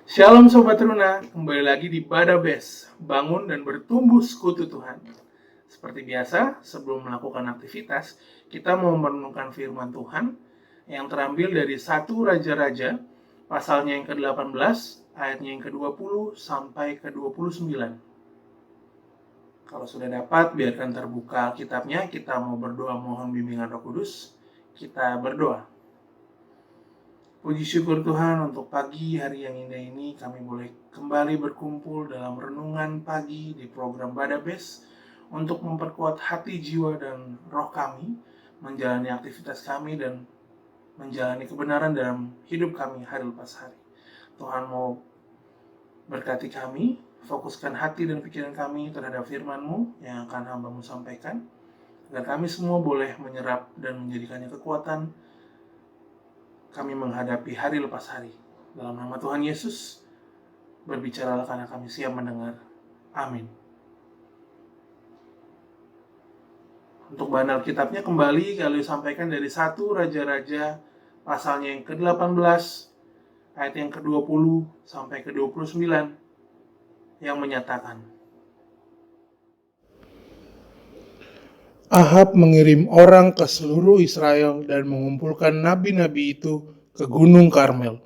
Shalom Sobat Runa, kembali lagi di Badabes, bangun dan bertumbuh sekutu Tuhan. Seperti biasa, sebelum melakukan aktivitas, kita mau merenungkan firman Tuhan yang terambil dari 1 Raja-Raja, pasalnya yang ke-18, ayatnya yang ke-20 sampai ke-29. Kalau sudah dapat, biarkan terbuka kitabnya, kita mau berdoa mohon bimbingan Roh Kudus. Kita berdoa. Puji syukur Tuhan untuk pagi hari yang indah ini kami boleh kembali berkumpul dalam renungan pagi di program Badabes untuk memperkuat hati, jiwa, dan roh kami menjalani aktivitas kami dan menjalani kebenaran dalam hidup kami hari lepas hari. Tuhan mau berkati kami, fokuskan hati dan pikiran kami terhadap firman-Mu yang akan hamba-Mu sampaikan, agar kami semua boleh menyerap dan menjadikannya kekuatan kami menghadapi hari lepas hari. Dalam nama Tuhan Yesus, berbicaralah karena kami siap mendengar. Amin. Untuk bahan Alkitabnya kembali kali sampaikan dari 1 Raja-Raja pasalnya yang ke-18, ayat yang ke-20 sampai ke-29 yang menyatakan, Ahab mengirim orang ke seluruh Israel dan mengumpulkan nabi-nabi itu ke Gunung Karmel.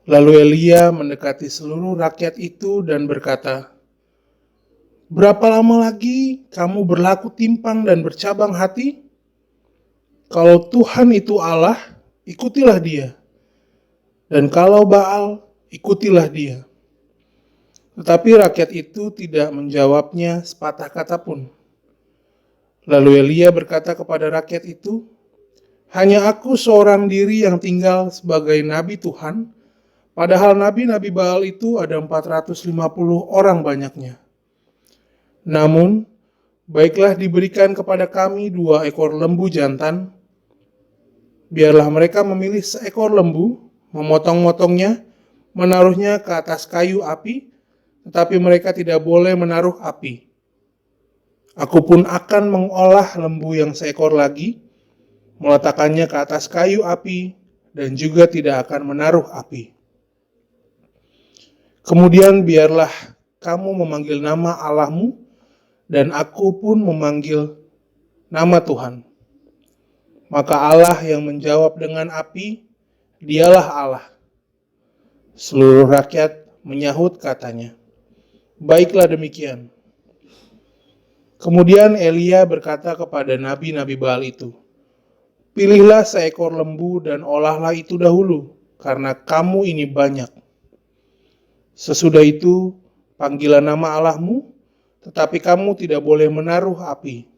Lalu Elia mendekati seluruh rakyat itu dan berkata, "Berapa lama lagi kamu berlaku timpang dan bercabang hati? Kalau Tuhan itu Allah, ikutilah Dia. Dan kalau Baal, ikutilah dia." Tetapi rakyat itu tidak menjawabnya sepatah kata pun. Lalu Elia berkata kepada rakyat itu, "Hanya aku seorang diri yang tinggal sebagai nabi Tuhan, padahal nabi-nabi Baal itu ada 450 orang banyaknya. Namun, baiklah diberikan kepada kami 2 ekor lembu jantan. Biarlah mereka memilih seekor lembu, memotong-motongnya, menaruhnya ke atas kayu api, tetapi mereka tidak boleh menaruh api. Aku pun akan mengolah lembu yang seekor lagi, meletakkannya ke atas kayu api, dan juga tidak akan menaruh api. Kemudian biarlah kamu memanggil nama Allahmu, dan aku pun memanggil nama Tuhan. Maka Allah yang menjawab dengan api, dialah Allah." Seluruh rakyat menyahut katanya, "Baiklah demikian." Kemudian Elia berkata kepada nabi-nabi Baal itu, "Pilihlah seekor lembu dan olahlah itu dahulu, karena kamu ini banyak. Sesudah itu, panggilah nama Allahmu, tetapi kamu tidak boleh menaruh api."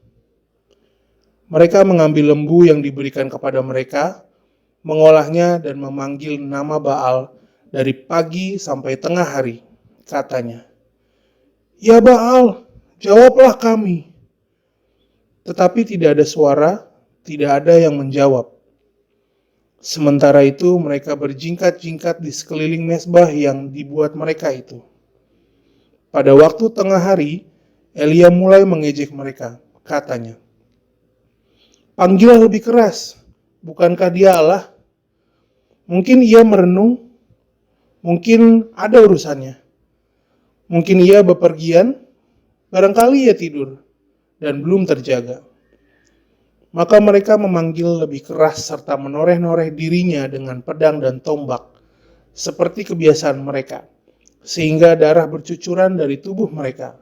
Mereka mengambil lembu yang diberikan kepada mereka, mengolahnya dan memanggil nama Baal dari pagi sampai tengah hari. Katanya, "Ya Baal, jawablah kami." Tetapi tidak ada suara, tidak ada yang menjawab. Sementara itu mereka berjingkat-jingkat di sekeliling mezbah yang dibuat mereka itu. Pada waktu tengah hari, Elia mulai mengejek mereka. Katanya, "Panggillah lebih keras, bukankah dia Allah? Mungkin ia merenung, mungkin ada urusannya. Mungkin ia bepergian, barangkali ia tidur dan belum terjaga." Maka mereka memanggil lebih keras serta menoreh-noreh dirinya dengan pedang dan tombak, seperti kebiasaan mereka, sehingga darah bercucuran dari tubuh mereka.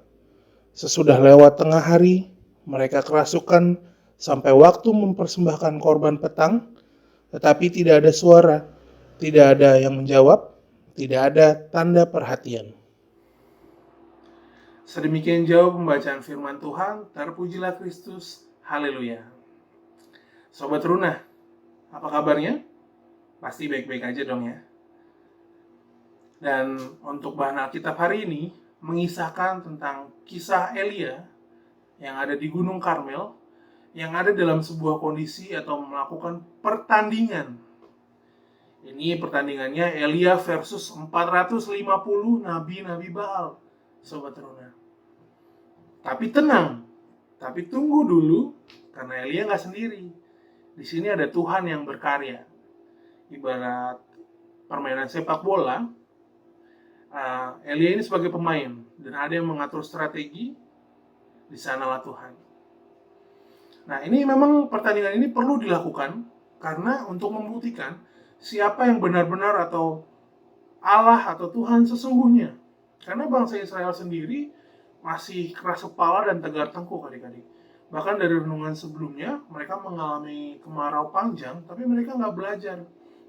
Sesudah lewat tengah hari, mereka kerasukan sampai waktu mempersembahkan korban petang, tetapi tidak ada suara, tidak ada yang menjawab, tidak ada tanda perhatian. Sedemikian jauh pembacaan firman Tuhan, terpujilah Kristus, haleluya. Sobat Runa, apa kabarnya? Pasti baik-baik aja dong ya. Dan untuk bahan Alkitab hari ini, mengisahkan tentang kisah Elia yang ada di Gunung Karmel, yang ada dalam sebuah kondisi atau melakukan pertandingan. Ini pertandingannya Elia versus 450 nabi-nabi Baal, Sobat Runa. Tapi tenang, tapi tunggu dulu, karena Elia nggak sendiri. Di sini ada Tuhan yang berkarya. Ibarat permainan sepak bola, Elia ini sebagai pemain, dan ada yang mengatur strategi, di sanalah Tuhan. Nah, ini memang pertandingan ini perlu dilakukan, karena untuk membuktikan siapa yang benar-benar atau Allah atau Tuhan sesungguhnya. Karena bangsa Israel sendiri masih keras kepala dan tegar tengkuk adik-adik. Bahkan dari renungan sebelumnya, mereka mengalami kemarau panjang, tapi mereka nggak belajar.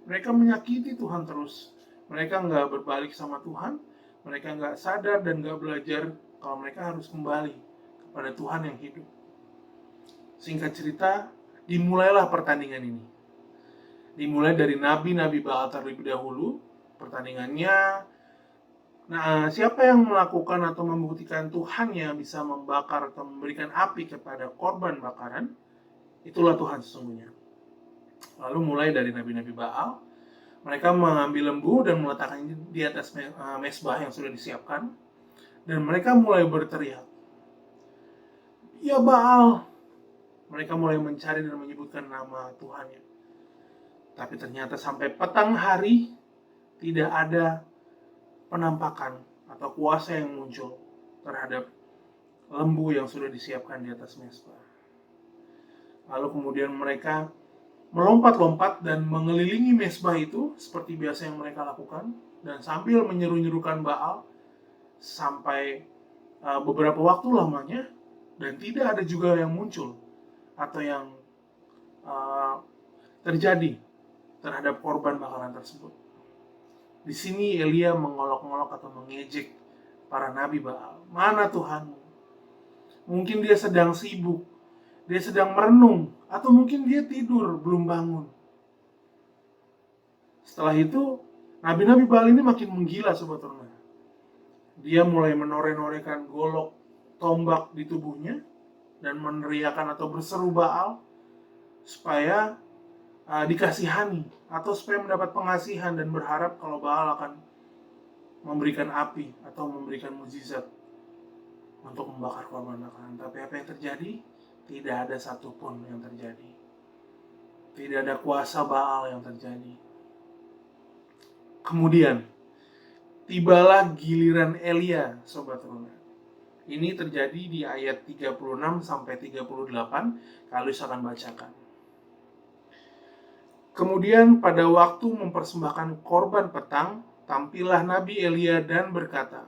Mereka menyakiti Tuhan terus. Mereka nggak berbalik sama Tuhan, mereka nggak sadar dan nggak belajar kalau mereka harus kembali kepada Tuhan yang hidup. Singkat cerita, dimulailah pertandingan ini. Dimulai dari nabi-nabi Baal terlebih dahulu, pertandingannya. Nah, siapa yang melakukan atau membuktikan Tuhan yang bisa membakar atau memberikan api kepada korban bakaran, itulah Tuhan sesungguhnya. Lalu mulai dari nabi-nabi Baal, mereka mengambil lembu dan meletakkannya di atas mesbah yang sudah disiapkan, dan mereka mulai berteriak, "Ya Baal!" Mereka mulai mencari dan menyebutkan nama Tuhannya. Tapi ternyata sampai petang hari, tidak ada penampakan atau kuasa yang muncul terhadap lembu yang sudah disiapkan di atas mesbah. Lalu kemudian mereka melompat-lompat dan mengelilingi mesbah itu seperti biasa yang mereka lakukan, dan sambil menyeru-nyerukan Baal sampai beberapa waktu lamanya, dan tidak ada juga yang muncul atau yang terjadi terhadap korban bakaran tersebut. Di sini Elia mengolok-olok atau mengejek para nabi Baal. Mana Tuhanmu? Mungkin dia sedang sibuk, dia sedang merenung, atau mungkin dia tidur, belum bangun. Setelah itu, nabi-nabi Baal ini makin menggila, sobat teruna. Dia mulai menore-norekan golok tombak di tubuhnya dan meneriakan atau berseru Baal supaya dikasihani atau supaya mendapat pengasihan, dan berharap kalau Baal akan memberikan api atau memberikan mukjizat untuk membakar korban bakaran. Tapi apa yang terjadi? Tidak ada satupun yang terjadi. Tidak ada kuasa Baal yang terjadi. Kemudian tibalah giliran Elia, sobat teruna. Ini terjadi di ayat 36 sampai 38, Kalus akan bacakan. Kemudian pada waktu mempersembahkan korban petang, tampillah Nabi Elia dan berkata,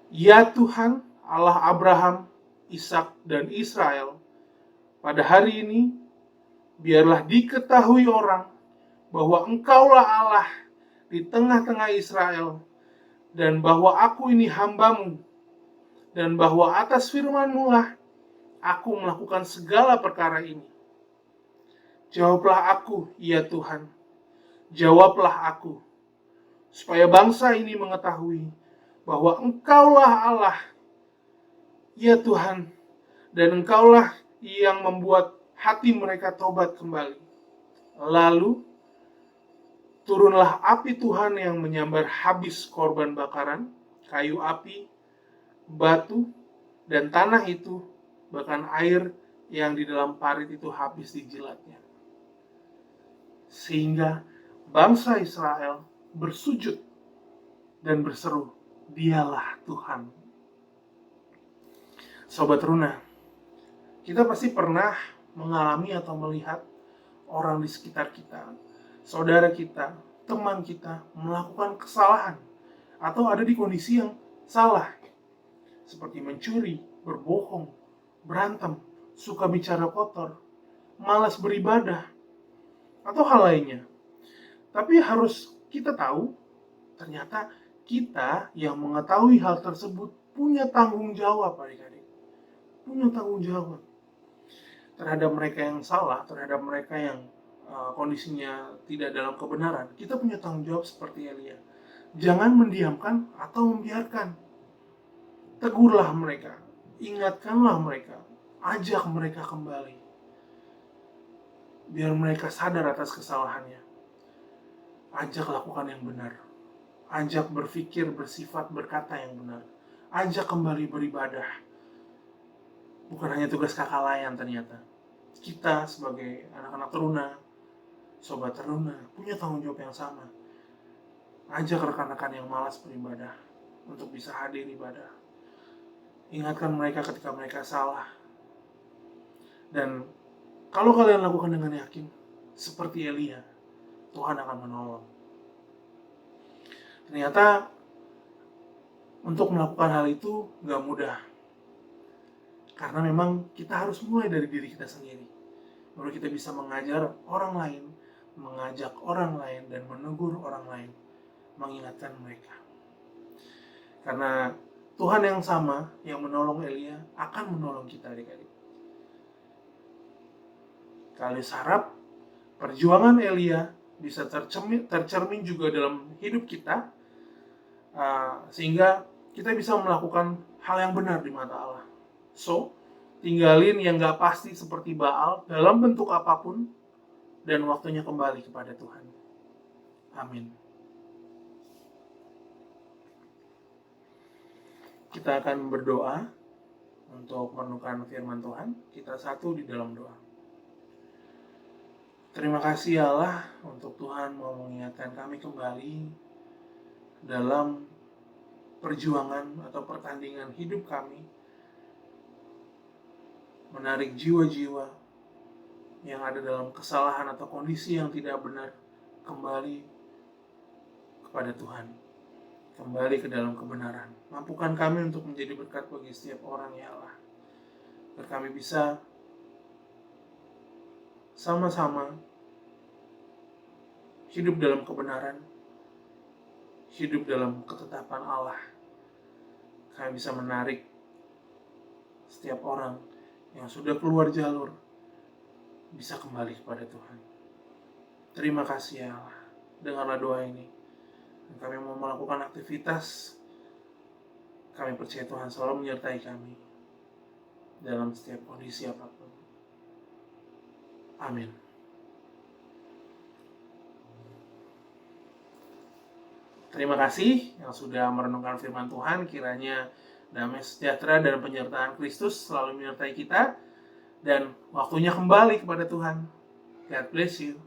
"Ya Tuhan, Allah Abraham, Ishak dan Israel, pada hari ini biarlah diketahui orang bahwa Engkaulah Allah di tengah-tengah Israel, dan bahwa aku ini hamba-Mu, dan bahwa atas firman-Mu lah aku melakukan segala perkara ini. Jawablah aku, ya Tuhan, jawablah aku, supaya bangsa ini mengetahui bahwa Engkaulah Allah, ya Tuhan, dan Engkaulah yang membuat hati mereka tobat kembali. Lalu turunlah api Tuhan yang menyambar habis korban bakaran, kayu api, batu, dan tanah itu, bahkan air yang di dalam parit itu habis dijilatnya. Sehingga bangsa Israel bersujud dan berseru, Dialah Tuhan." Sobat Runa, kita pasti pernah mengalami atau melihat orang di sekitar kita, saudara kita, teman kita melakukan kesalahan atau ada di kondisi yang salah, seperti mencuri, berbohong, berantem, suka bicara kotor, malas beribadah, atau hal lainnya. Tapi harus kita tahu, ternyata kita yang mengetahui hal tersebut punya tanggung jawab, adik-adik. Punya tanggung jawab terhadap mereka yang salah, terhadap mereka yang kondisinya tidak dalam kebenaran. Kita punya tanggung jawab seperti Elia. Jangan mendiamkan atau membiarkan. Tegurlah mereka, ingatkanlah mereka, ajak mereka kembali, biar mereka sadar atas kesalahannya. Ajak lakukan yang benar. Ajak berpikir, bersifat, berkata yang benar. ajak kembali beribadah. Bukan hanya tugas kakak layan ternyata. Kita sebagai anak-anak teruna, sobat teruna, punya tanggung jawab yang sama. Ajak rekan-rekan yang malas beribadah untuk bisa hadir ibadah. Ingatkan mereka ketika mereka salah. Dan kalau kalian lakukan dengan yakin, seperti Elia, Tuhan akan menolong. Ternyata untuk melakukan hal itu gak mudah. Karena memang kita harus mulai dari diri kita sendiri. Baru kita bisa mengajar orang lain, mengajak orang lain, dan menegur orang lain, mengingatkan mereka. Karena Tuhan yang sama, yang menolong Elia, akan menolong kita adik-adik. Kalian harap perjuangan Elia bisa tercermin juga dalam hidup kita, sehingga kita bisa melakukan hal yang benar di mata Allah. So, tinggalin yang gak pasti seperti Baal dalam bentuk apapun, dan waktunya kembali kepada Tuhan. Amin. Kita akan berdoa untuk merenungkan firman Tuhan. Kita satu di dalam doa. Terima kasih ya Allah untuk Tuhan mau mengingatkan kami kembali dalam perjuangan atau pertandingan hidup kami, menarik jiwa-jiwa yang ada dalam kesalahan atau kondisi yang tidak benar kembali kepada Tuhan, kembali ke dalam kebenaran. Mampukan kami untuk menjadi berkat bagi setiap orang ya Allah, agar kami bisa sama-sama hidup dalam kebenaran, hidup dalam ketetapan Allah. Kami bisa menarik setiap orang yang sudah keluar jalur bisa kembali kepada Tuhan. Terima kasih ya Allah. Dengarlah doa ini. Dan kami mau melakukan aktivitas, kami percaya Tuhan selalu menyertai kami dalam setiap kondisi apapun. Amin. Terima kasih yang sudah merenungkan firman Tuhan. Kiranya damai sejahtera dan penyertaan Kristus selalu menyertai kita. Dan waktunya kembali kepada Tuhan. God bless you.